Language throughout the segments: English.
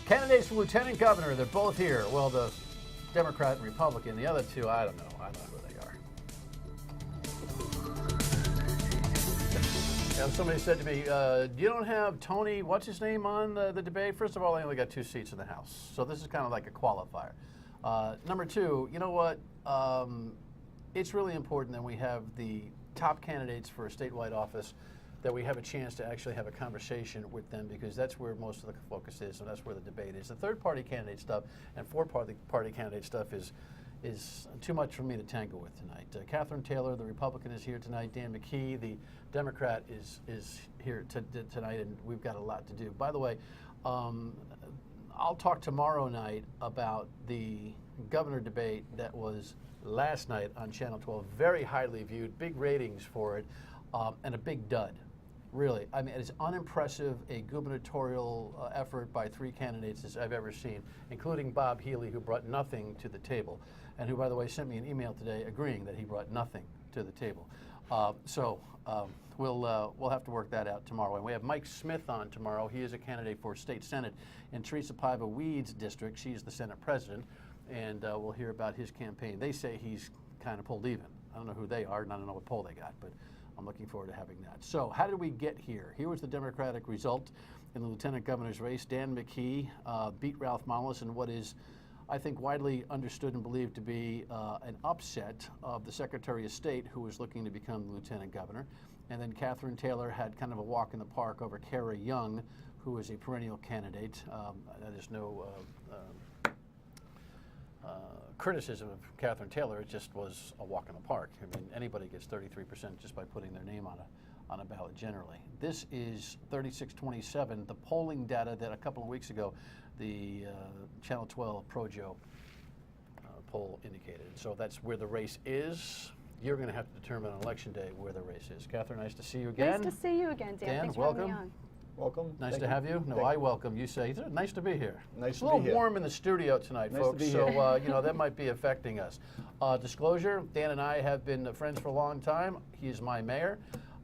Candidates for lieutenant governor, they're both here. Well, the Democrat and Republican. The other two, I don't know. I don't know who they are. And somebody said to me, you don't have Tony, what's his name, on the debate? First of all, I only got 2 seats in the House. So this is kind of like a qualifier. Number two, you know what? It's really important that we have the top candidates for a statewide office, that we have a chance to actually have a conversation with them, because that's where most of the focus is, and that's where the debate is. The third-party candidate stuff and fourth-party candidate stuff is too much for me to tangle with tonight. Catherine Taylor, the Republican, is here tonight. Dan McKee, the Democrat, is here tonight, and we've got a lot to do. By the way, I'll talk tomorrow night about the governor debate that was last night on Channel 12. Very highly viewed, big ratings for it, and a big dud. Really, I mean, it's unimpressive, a gubernatorial effort by 3 candidates as I've ever seen, including Bob Healy, who brought nothing to the table, and who, by the way, sent me an email today agreeing that he brought nothing to the table. We'll have to work that out tomorrow. And we have Mike Smith on tomorrow. He is a candidate for state senate in Teresa Paiva Weed's district. She's the Senate president, and we'll hear about his campaign. They say he's kind of pulled even. I don't know who they are, and I don't know what poll they got, but I'm looking forward to having that. So how did we get here? Here was the Democratic result in the lieutenant governor's race. Dan McKee beat Ralph Mollus in what is, I think, widely understood and believed to be an upset of the Secretary of State, who was looking to become the lieutenant governor. And then Catherine Taylor had kind of a walk in the park over Kara Young, who is a perennial candidate. That is no criticism of Catherine Taylor. It just was a walk in the park. I mean, anybody gets 33% just by putting their name on a ballot generally. This is 36-27, the polling data that a couple of weeks ago the Channel 12 Projo poll indicated. So that's where the race is. You're going to have to determine on election day where the race is. Catherine, nice to see you again. Nice to see you again, Dan. Thanks welcome. for having me on. Welcome. Nice to have you. No, I welcome you. Say, nice to be here. Nice to be here. It's a little warm in the studio tonight, folks, so you know, that might be affecting us. Disclosure, Dan and I have been friends for a long time. He is my mayor.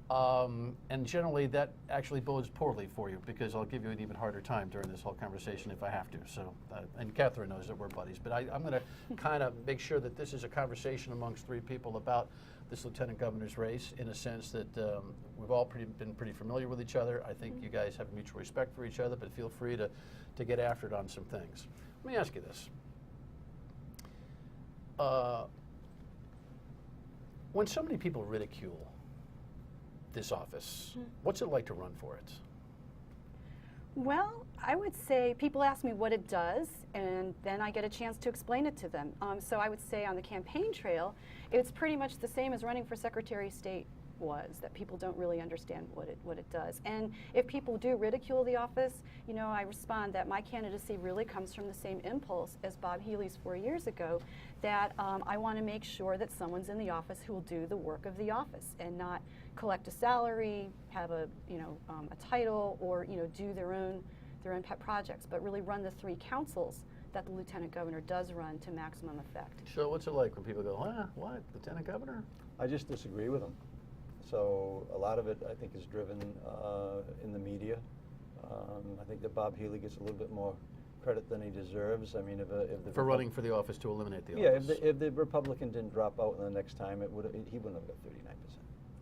And generally that actually bodes poorly for you, because I'll give you an even harder time during this whole conversation if I have to. So, and Catherine knows that we're buddies, but I'm going to kind of make sure that this is a conversation amongst 3 people about this lieutenant governor's race, in a sense that we've all been pretty familiar with each other. I think you guys have mutual respect for each other, but feel free to get after it on some things. Let me ask you this. When so many people ridicule this office, what's it like to run for it? Well, I would say people ask me what it does, and then I get a chance to explain it to them. So I would say on the campaign trail, it's pretty much the same as running for Secretary of State was, that people don't really understand what it does. And if people do ridicule the office, you know, I respond that my candidacy really comes from the same impulse as Bob Healy's 4 years ago, that I want to make sure that someone's in the office who will do the work of the office and not collect a salary, have a a title, or do their own pet projects, but really run the 3 councils that the lieutenant governor does run to maximum effect. So what's it like when people go, what, lieutenant governor? I just disagree with them. So a lot of it, I think, is driven in the media. I think that Bob Healy gets a little bit more credit than he deserves. I mean, for running for the office to eliminate the office. Yeah, if the Republican didn't drop out in the next time, he wouldn't have got 39%.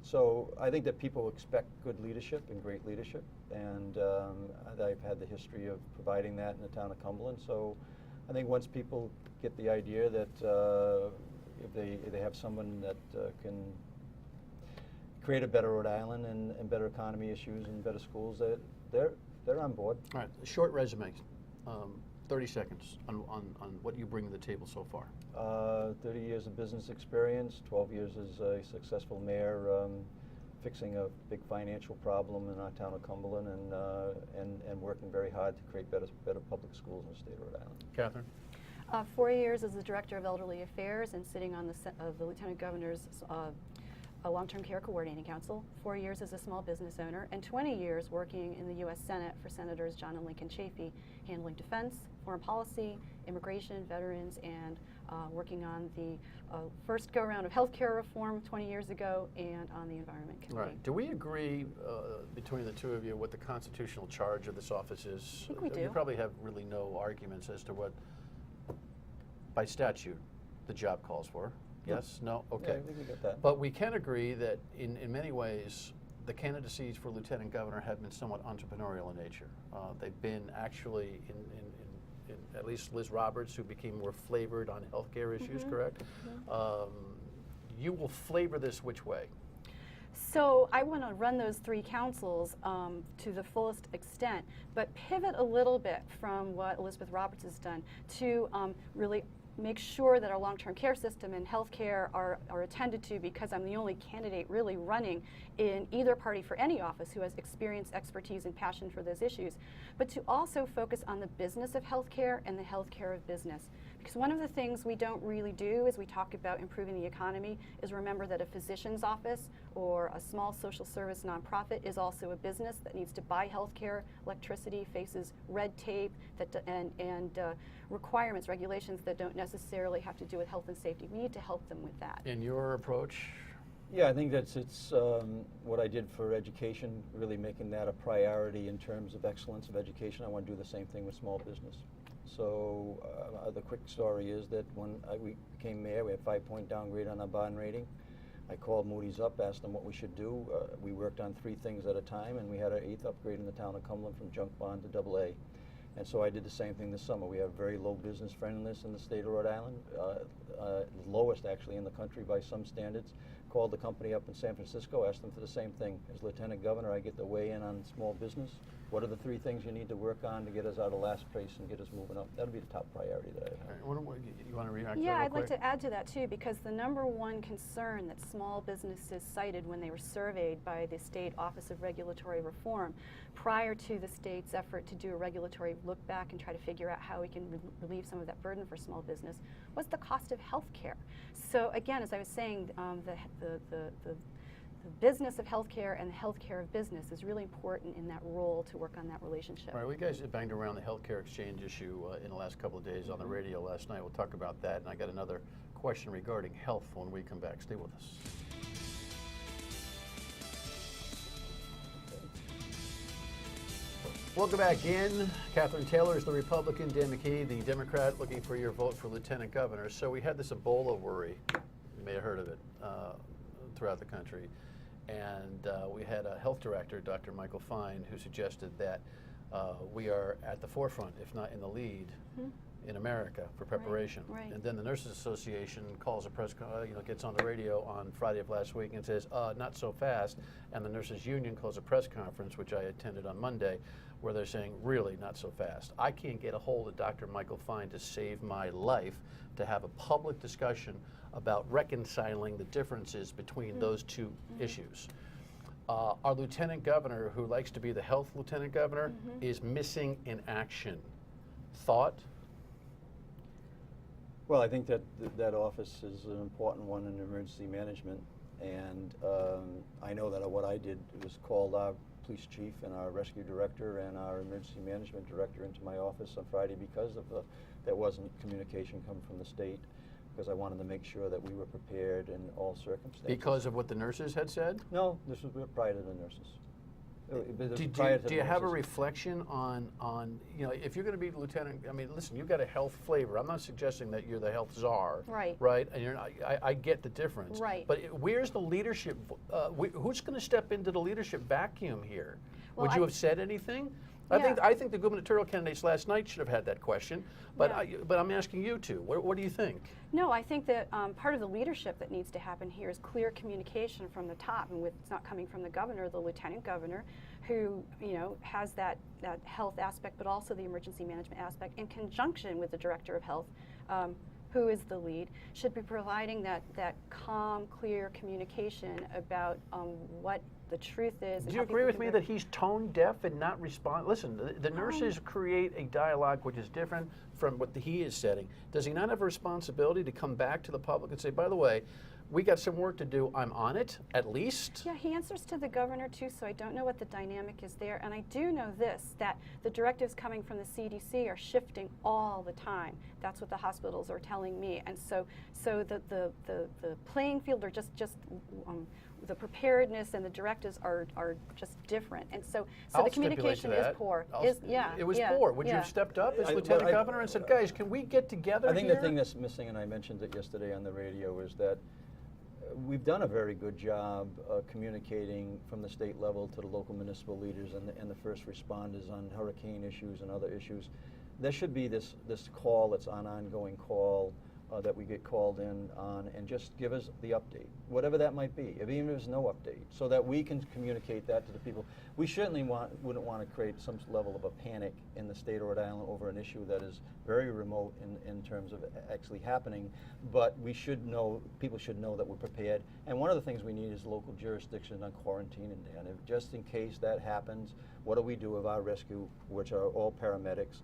So I think that people expect good leadership and great leadership, and I've had the history of providing that in the town of Cumberland. So I think once people get the idea that if they have someone that can create a better Rhode Island and better economy issues and better schools, they're on board. All right, short resume, 30 seconds on what you bring to the table so far. 30 years of business experience, 12 years as a successful mayor, fixing a big financial problem in our town of Cumberland, and working very hard to create better public schools in the state of Rhode Island. Catherine? 4 years as the Director of Elderly Affairs and sitting on the Lieutenant Governor's a long-term care coordinating council, 4 years as a small business owner, and 20 years working in the U.S. Senate for Senators John and Lincoln Chafee, handling defense, foreign policy, immigration, veterans, and working on the first go-around of healthcare reform 20 years ago, and on the Environment Committee. Right. Do we agree between the two of you what the constitutional charge of this office is? I think we do. You probably have really no arguments as to what, by statute, the job calls for. Yes? No? Okay. Yeah, we can get that. But we can agree that in many ways, the candidacies for lieutenant governor have been somewhat entrepreneurial in nature. They've been actually, in at least Liz Roberts, who became more flavored on healthcare issues, correct? You will flavor this which way? So I want to run those 3 councils to the fullest extent, but pivot a little bit from what Elizabeth Roberts has done to really make sure that our long-term care system and healthcare are attended to, because I'm the only candidate really running in either party for any office who has experience, expertise, and passion for those issues, but to also focus on the business of healthcare and the healthcare of business. Because one of the things we don't really do as we talk about improving the economy is remember that a physician's office or a small social service nonprofit is also a business that needs to buy healthcare, electricity, faces red tape and requirements, regulations that don't necessarily have to do with health and safety. We need to help them with that. In your approach? Yeah, I think it's what I did for education, really making that a priority in terms of excellence of education. I want to do the same thing with small business. So the quick story is that when we became mayor, we had 5-point downgrade on our bond rating. I called Moody's up, asked them what we should do. We worked on 3 things at a time, and we had our 8th upgrade in the town of Cumberland from junk bond to AA. And so I did the same thing this summer. We have very low business friendliness in the state of Rhode Island, lowest actually in the country by some standards. Called the company up in San Francisco, asked them for the same thing. As Lieutenant Governor, I get to weigh in on small business. What are the 3 things you need to work on to get us out of last place and get us moving up? That'll be the top priority that I have. You want to react to that Yeah, real I'd like quick? to add to that too, because the #1 concern that small businesses cited when they were surveyed by the State Office of Regulatory Reform prior to the state's effort to do a regulatory look back and try to figure out how we can relieve some of that burden for small business was the cost of health care. So again, as I was saying, the business of healthcare and the healthcare of business is really important in that role to work on that relationship. All right, we guys banged around the healthcare exchange issue in the last couple of days on the radio last night. We'll talk about that, and I got another question regarding health when we come back. Stay with us. Welcome back in. Catherine Taylor is the Republican, Dan McKee, the Democrat, looking for your vote for Lieutenant Governor. So we had this Ebola worry, you may have heard of it, throughout the country. And we had a health director, Dr. Michael Fine, who suggested that we are at the forefront, if not in the lead, in America for preparation. Right. And then the Nurses Association calls a gets on the radio on Friday of last week and says, not so fast. And the Nurses Union calls a press conference, which I attended on Monday, where they're saying, really not so fast. I can't get a hold of Dr. Michael Fine to save my life, to have a public discussion about reconciling the differences between those 2 issues. Our lieutenant governor, who likes to be the health lieutenant governor, is missing in action. Thought? Well, I think that that office is an important one in emergency management, and I know that what I did was called our police chief and our rescue director and our emergency management director into my office on Friday because of there wasn't communication coming from the state, because I wanted to make sure that we were prepared in all circumstances. Because of what the nurses had said? No, this was prior to the nurses. Do you have a reflection on if you're going to be lieutenant? I mean, listen, you've got a health flavor. I'm not suggesting that you're the health czar, Right. Right, and you're not. I get the difference, Right. But where's the leadership? Who's going to step into the leadership vacuum here? Well, Would you have said anything? I think the gubernatorial candidates last night should have had that question, but Yeah. but I'm asking you two. What do you think? No, I think that part of the leadership that needs to happen here is clear communication from the top, and it's not coming from the governor, the lieutenant governor, who has that health aspect, but also the emergency management aspect, in conjunction with the director of health, who is the lead, should be providing that calm, clear communication about what the truth is. Do you agree with me that he's tone deaf and not respond? Listen, the nurses create a dialogue which is different from what he is setting. Does he not have a responsibility to come back to the public and say, by the way, we got some work to do. I'm on it, at least. Yeah, he answers to the governor too, so I don't know what the dynamic is there. And I do know this, that the directives coming from the CDC are shifting all the time. That's what the hospitals are telling me. And so the playing field, or just the preparedness and the directives are just different. And so I'll the stipulate communication to is that. poor. It was Yeah, poor. Would you yeah. have stepped up as Well, Lieutenant Governor and said, guys, can we get together I think here? the thing that's missing, and I mentioned it yesterday on the radio, is that we've done a very good job communicating from the state level to the local municipal leaders and the first responders on hurricane issues and other issues. There should be this call that's on ongoing call that we get called in on, and just give us the update, whatever that might be, even if there's no update, so that we can communicate that to the people. We certainly wouldn't want to create some level of a panic in the state of Rhode Island over an issue that is very remote in terms of actually happening, but we should know, people should know that we're prepared. And one of the things we need is local jurisdiction on quarantining, Dan. If just in case that happens, what do we do with our rescue, which are all paramedics?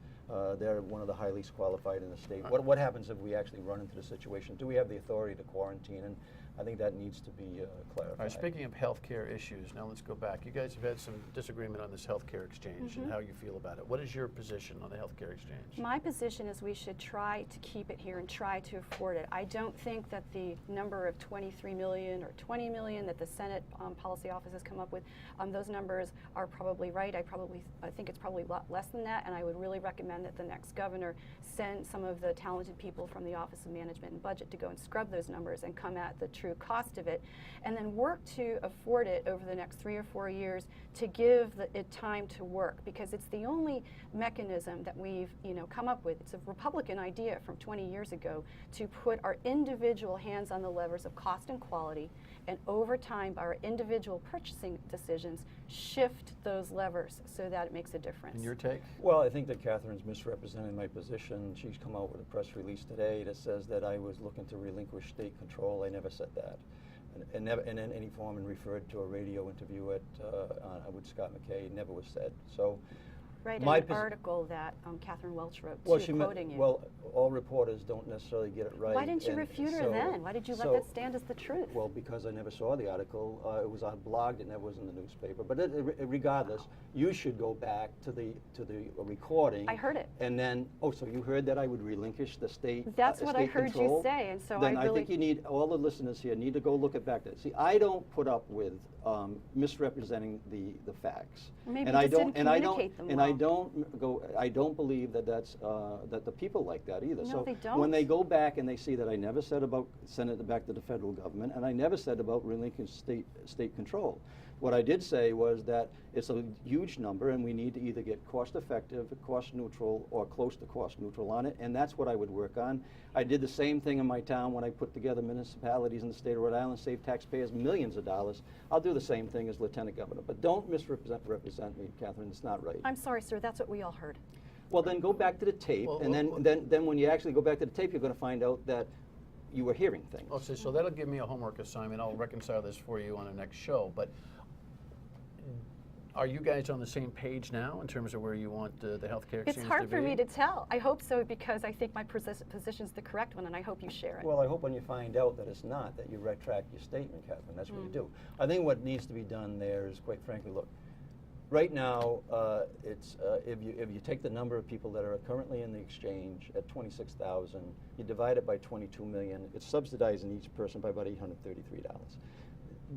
They're one of the highly qualified in the state. What happens if we actually run into the situation? Do we have the authority to quarantine? And I think that needs to be clarified. All right, speaking of healthcare issues, now let's go back. You guys have had some disagreement on this healthcare exchange and how you feel about it. What is your position on the healthcare exchange? My position is we should try to keep it here and try to afford it. I don't think that the number of 23 million or 20 million that the Senate policy office has come up with, those numbers are probably right. I think it's probably a lot less than that, and I would really recommend that the next governor send some of the talented people from the Office of Management and Budget to go and scrub those numbers and come at the true cost of it, and then work to afford it over the next 3 or 4 years to give it time to work, because it's the only mechanism that we've come up with. It's a Republican idea from 20 years ago to put our individual hands on the levers of cost and quality, and over time by our individual purchasing decisions shift those levers so that it makes a difference. And your take? Well, I think that Catherine's misrepresenting my position. She's come out with a press release today that says that I was looking to relinquish state control. I never said that. And never in any form, and referred to a radio interview with Scott McKay. Never was said. So, Right, my an article that Catherine Welch wrote, quoting you. Well, all reporters don't necessarily get it right. Why didn't you refute her then? Why did you let that stand as the truth? Well, because I never saw the article. It was on a blog, it never was in the newspaper. But regardless, you should go back to the recording. I heard it. And then, so you heard that I would relinquish the state That's what I state heard control? you say, and so then I really think you need, all the listeners here need to go look it back. See, I don't put up with misrepresenting the facts. Maybe and you I just don't, didn't and I communicate don't, them and I well. I don't believe that that's that the people like that either. No, so they don't. when they go back and they see that I never said about send it back to the federal government, and I never said about relinquishing state control. What I did say was that it's a huge number, and we need to either get cost-effective, cost-neutral, or close to cost-neutral on it, and that's what I would work on. I did the same thing in my town when I put together municipalities in the state of Rhode Island, saved taxpayers millions of dollars. I'll do the same thing as Lieutenant Governor, but don't represent me, Catherine. It's not right. I'm sorry, sir, that's what we all heard. Well, then go back to the tape, and then when you actually go back to the tape, you're going to find out that you were hearing things. Okay, so that'll give me a homework assignment. I'll reconcile this for you on the next show. But are you guys on the same page now in terms of where you want the healthcare exchange to be? It's hard for me to tell. I hope so, because I think my position is the correct one, and I hope you share it. Well, I hope when you find out that it's not, that you retract your statement, Catherine. That's what you do. I think what needs to be done there is, quite frankly, look, right now, it's if you take the number of people that are currently in the exchange at 26,000, you divide it by 22 million, it's subsidizing each person by about $833.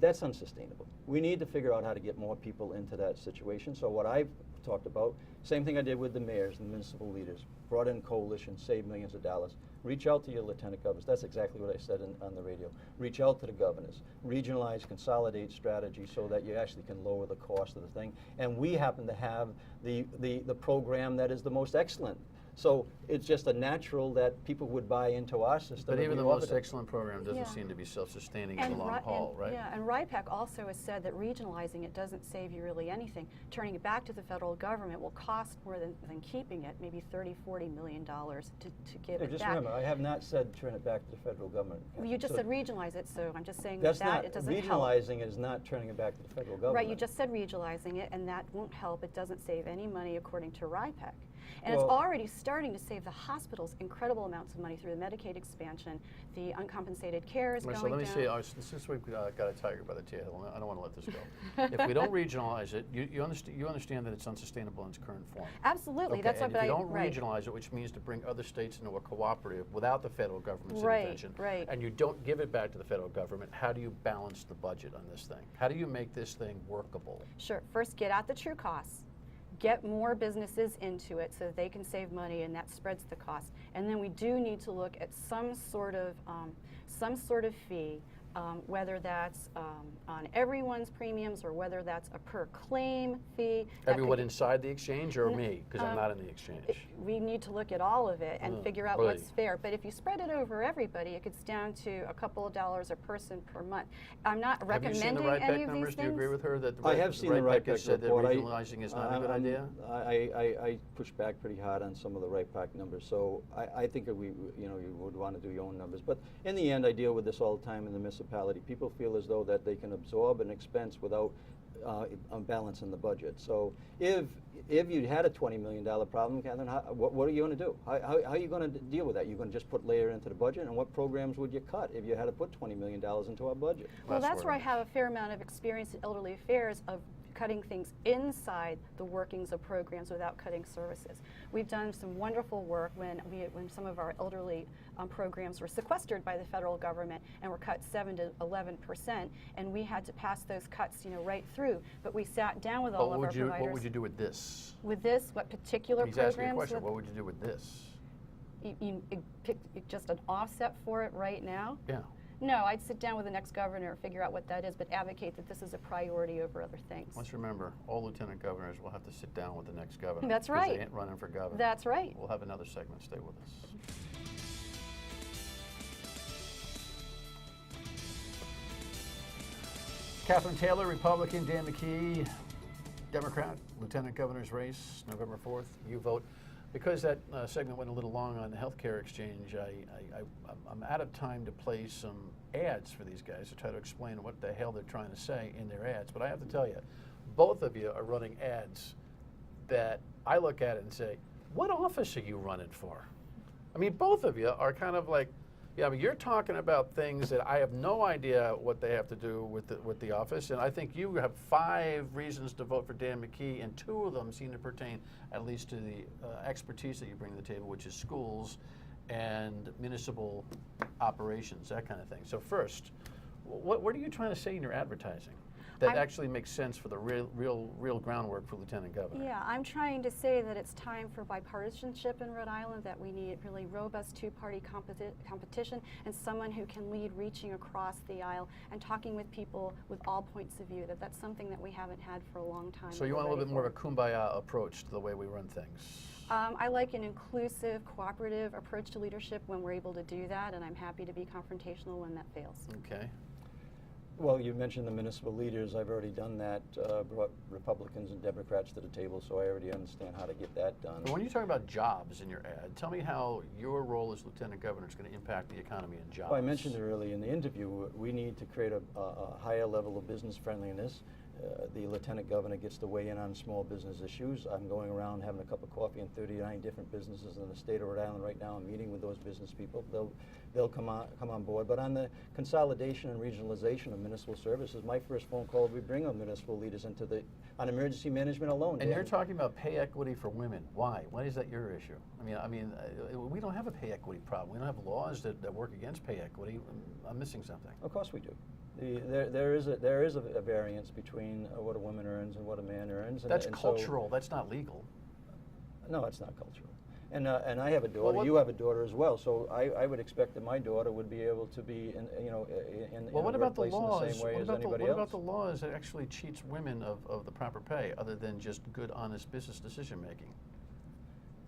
That's unsustainable. We need to figure out how to get more people into that situation. So what I've talked about, same thing I did with the mayors and the municipal leaders, brought in coalitions, saved millions of dollars. Reach out to your lieutenant governors. That's exactly what I said on the radio. Reach out to the governors. Regionalize, consolidate strategy so that you actually can lower the cost of the thing. And we happen to have the program that is the most excellent. So it's just a natural that people would buy into our system. But even the love most it. excellent program doesn't seem to be self-sustaining in the long haul, right? Yeah, and RIPAC also has said that regionalizing it doesn't save you really anything. Turning it back to the federal government will cost more than keeping it, maybe $30–40 million to give it Just back. remember, I have not said turn it back to the federal government. Well, you just So said regionalize it, so I'm just saying that's that not, it doesn't help. regionalizing is not turning it back to the federal government. Right, you just said regionalizing it, and that won't help. It doesn't save any money according to RIPAC. And it's Well- already starting to save the hospitals incredible amounts of money through the Medicaid expansion. The uncompensated care is All right, going so let me down. say, since we've got a tiger by the tail, I don't want to let this go. If we don't regionalize it, you understand that it's unsustainable in its current form. Absolutely, Okay, that's and what if you don't right. regionalize it, which means to bring other states into a cooperative without the federal government's Right, intervention, right. and you don't give it back to the federal government, how do you balance the budget on this thing? How do you make this thing workable? Sure. First, get out the true costs. Get more businesses into it so that they can save money, and that spreads the cost. And then we do need to look at some sort of fee, whether that's on everyone's premiums or whether that's a per claim fee. That Everyone could- inside the exchange or me? Because I'm not in the exchange. We need to look at all of it and Oh, figure out boy. what's fair. But if you spread it over everybody, it gets down to a couple of dollars a person per month. I'm not Have you recommending seen the right any back of numbers? these Do you agree things. with her that I have seen the right has said that report. regionalizing is not a good idea? I push back pretty hard on some of the right pack numbers, so I think that you would want to do your own numbers. But in the end, I deal with this all the time in the municipality. People feel as though that they can absorb an expense without balancing the budget. So if you had a $20 million problem, Catherine, what are you going to do? How are you going to deal with that? You're going to just put layer into the budget, and what programs would you cut if you had to put $20 million into our budget? Well, that's where I I'm- have a fair amount of experience in elderly affairs of cutting things inside the workings of programs without cutting services. We've done some wonderful work when some of our elderly programs were sequestered by the federal government and were cut 7 to 11%, and we had to pass those cuts, right through. But we sat down with all of our providers. What would you do with this? With this, what particular He's asking a programs? question. What would you do with this? You pick just an offset for it right now? Yeah. No, I'd sit down with the next governor, figure out what that is, but advocate that this is a priority over other things. Let's remember, all lieutenant governors will have to sit down with the next governor. That's 'cause right. They ain't running for governor. That's right. We'll have another segment. Stay with us. Catherine Taylor, Republican. Dan McKee, Democrat. Lieutenant governor's race, November 4th. You vote. Because that segment went a little long on the healthcare exchange, I'm out of time to play some ads for these guys to try to explain what the hell they're trying to say in their ads. But I have to tell you, both of you are running ads that I look at it and say, what office are you running for? I mean, both of you are kind of like, yeah, I mean, you're talking about things that I have no idea what they have to do with the office, and I think you have 5 reasons to vote for Dan McKee, and 2 of them seem to pertain at least to the expertise that you bring to the table, which is schools and municipal operations, that kind of thing. So first, what are you trying to say in your advertising that actually makes sense for the real groundwork for Lieutenant Governor? Yeah, I'm trying to say that it's time for bipartisanship in Rhode Island, that we need really robust two-party competition and someone who can lead reaching across the aisle and talking with people with all points of view, that's something that we haven't had for a long time. So you want a little bit more of a kumbaya approach to the way we run things? I like an inclusive, cooperative approach to leadership when we're able to do that, and I'm happy to be confrontational when that fails. Okay. Well, you mentioned the municipal leaders. I've already done that, brought Republicans and Democrats to the table, so I already understand how to get that done. But when you talk about jobs in your ad, tell me how your role as Lieutenant Governor is going to impact the economy and jobs. Well, I mentioned it earlier in the interview. We need to create a higher level of business friendliness. The Lieutenant Governor gets to weigh in on small business issues. I'm going around having a cup of coffee in 39 different businesses in the state of Rhode Island right now. I'm meeting with those business people. They'll come on board. But on the consolidation and regionalization of municipal services, my first phone call would be bring our municipal leaders on emergency management alone. And you're talking about pay equity for women. Why? Why is that your issue? I mean, we don't have a pay equity problem. We don't have laws that work against pay equity. I'm missing something. Of course we do. There is a variance between what a woman earns and what a man earns. That's and cultural. That's not legal. No, it's not cultural. And I have a daughter. Well, you have a daughter as well. So I would expect that my daughter would be able to be in Well, what the about the workplace in the laws? same way as anybody What else. about the laws that actually cheats women of the proper pay, other than just good, honest business decision making?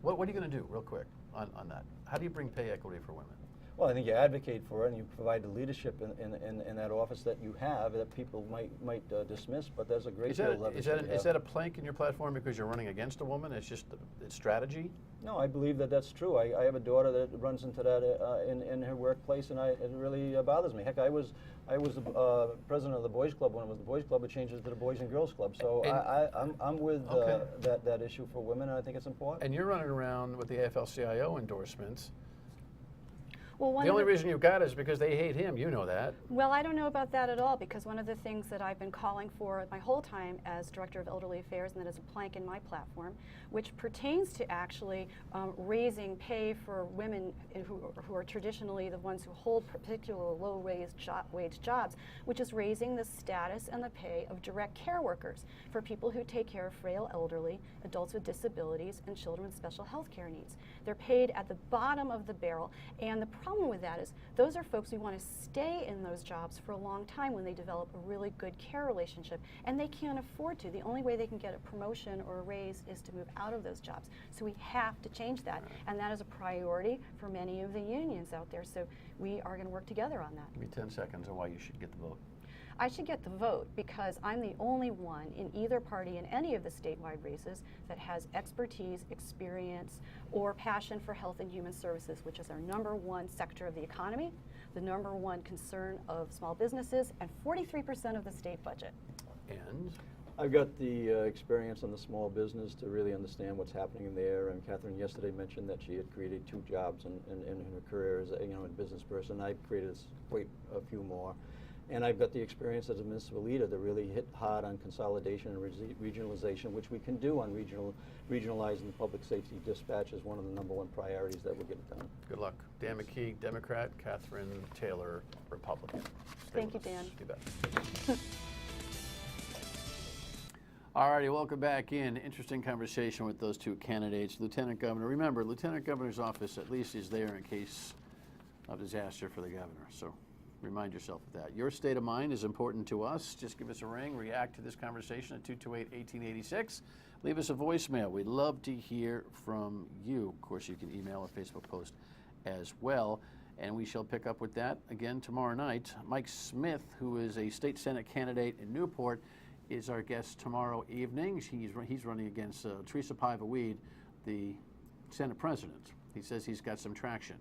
What are you going to do, real quick, on that? How do you bring pay equity for women? Well, I think you advocate for it, and you provide the leadership in that office that you have that people might dismiss, but there's a great deal of leverage. Is that a plank in your platform because you're running against a woman? It's just it's strategy? No, I believe that that's true. I have a daughter that runs into that in her workplace, and it really bothers me. Heck, I was the president of the Boys Club when it was the Boys Club. It changed to the Boys and Girls Club. So I'm with Okay. that issue for women, and I think it's important. And you're running around with the AFL-CIO endorsements. Well, one The of only reason you got it is because they hate him. You know that. Well, I don't know about that at all, because one of the things that I've been calling for my whole time as Director of Elderly Affairs, and that is a plank in my platform, which pertains to actually raising pay for women who are traditionally the ones who hold particular low-wage jobs, which is raising the status and the pay of direct care workers for people who take care of frail elderly, adults with disabilities, and children with special health care needs. They're paid at the bottom of the barrel, and the problem with that is those are folks who want to stay in those jobs for a long time when they develop a really good care relationship, and they can't afford to. The only way they can get a promotion or a raise is to move out of those jobs. So we have to change that, and that is a priority for many of the unions out there. So we are going to work together on that. Give me 10 seconds on why you should get the vote. I should get the vote because I'm the only one in either party in any of the statewide races that has expertise, experience, or passion for health and human services, which is our #1 sector of the economy, the #1 concern of small businesses, and 43% of the state budget. And I've got the experience on the small business to really understand what's happening there. And Catherine yesterday mentioned that she had created 2 jobs in her career as a business person. I've created quite a few more. And I've got the experience as a municipal leader to really hit hard on consolidation and regionalization, which we can do on regionalizing the public safety dispatch is one of the #1 priorities that will get it done. good luck. Dan McKee, Democrat. Catherine Taylor, Republican. Stay Thank you, with us. Dan. You bet. All righty, welcome back in. Interesting conversation with those 2 candidates. Lieutenant Governor, remember, Lieutenant Governor's office at least is there in case of disaster for the governor. So remind yourself of that. Your state of mind is important to us. Just give us a ring, react to this conversation at 228-1886. Leave us a voicemail. We'd love to hear from you. Of course, you can email a Facebook post as well. And we shall pick up with that again tomorrow night. Mike Smith, who is a state Senate candidate in Newport, is our guest tomorrow evening. He's running against Teresa Paiva-Weed, the Senate president. He says he's got some traction.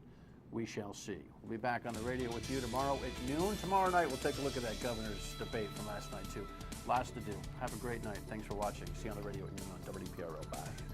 We shall see. We'll be back on the radio with you tomorrow at noon. Tomorrow night, we'll take a look at that governor's debate from last night, too. Lots to do. Have a great night. Thanks for watching. See you on the radio at noon on WPRO. Bye.